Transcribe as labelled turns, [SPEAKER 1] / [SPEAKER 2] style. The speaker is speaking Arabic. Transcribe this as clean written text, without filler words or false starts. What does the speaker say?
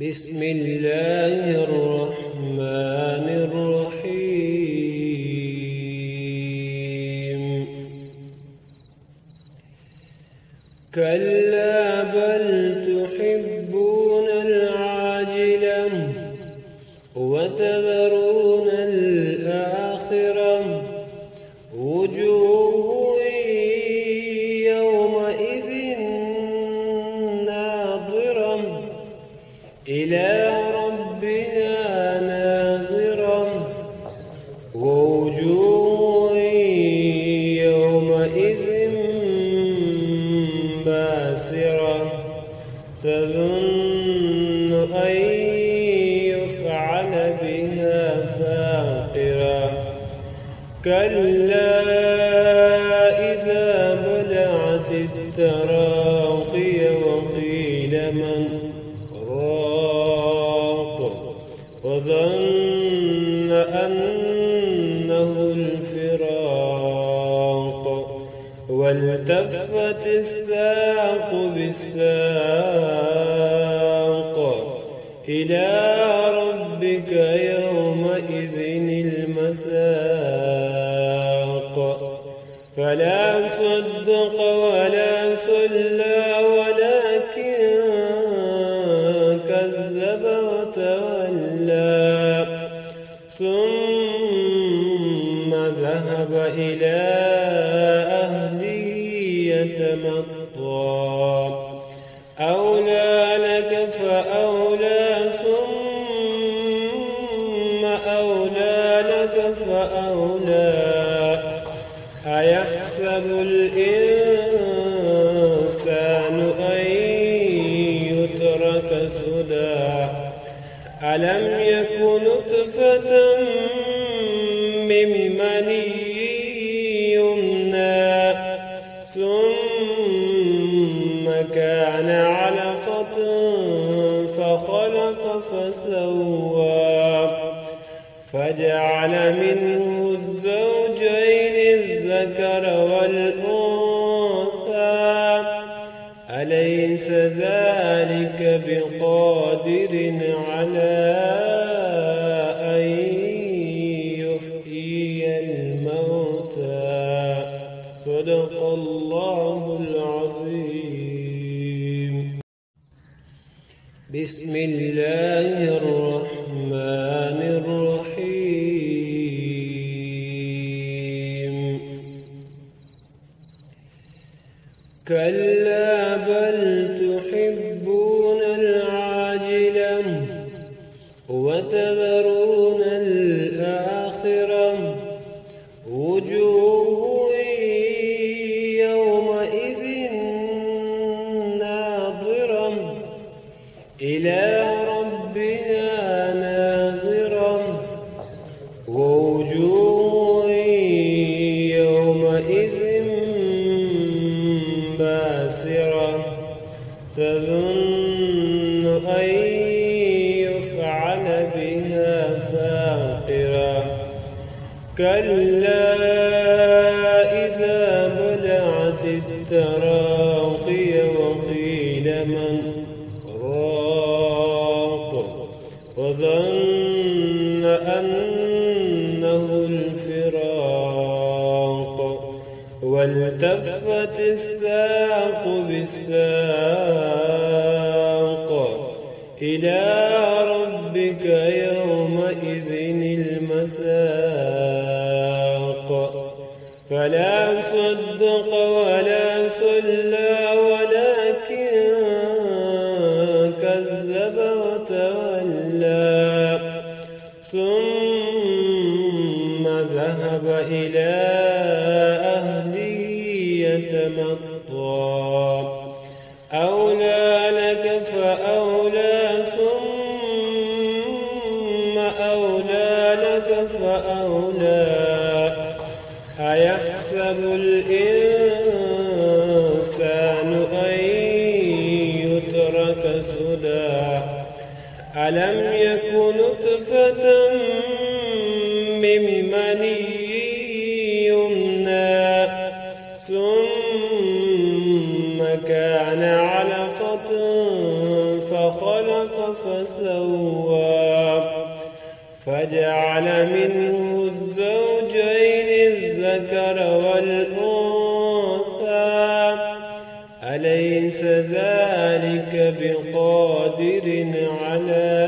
[SPEAKER 1] بسم الله الرحمن الرحيم كلا بل تحبون العاجلة وتذرون الآخرة وجوه يومئذ ناظرة إلى ربها ناظرة ووجوه يومئذ باسرة تظن أن يفعل بها فاقرة كلا إذا بلعت التراقي وقيل من راق وظن أنه الفراق والتفت الساق بالساق إلى ربك يومئذ المساق فلا صدق ولا صلى ولكن كذب وتولى ثم ذهب إلى أهله يتمطى أولى لك فأولى ثم أولى لك فأولى أيحسب الإنسان أن يترك سدى ألم يك نطفة من مني يمنى ثم كان علقة فخلق فسوى فجعل منه الزوجين الذكر والأنثى أليس ذلك بقادر على أن يحيي الموتى صدق الله العظيم بسم الله الرحمن الرحيم كلا بل تحبون العاجلة وتذرون الآخرة وجوه يومئذ ناظرة إلى ربها ناظرة ووجوه يومئذ باسرة تظن أن يفعل بها فاقرة كلا إذا بلعت التراقي وقيل من راق وظن أنه الفراق والتفت الساق بالساق إلى ربك يومئذ المساق فلا صدق ولا صلى ولكن كذب وتولى ثم ذهب إلى أهله يتمطى أولى لك فأولى ثم أولى لك فأولى أيحسب الإنسان أن يترك سدى ألم يك نطفة من مني يمنى ثم كان علقة فخلق فسوى سوى فجعل منه الزوجين الذكر والأنثى أليس ذلك بقادر على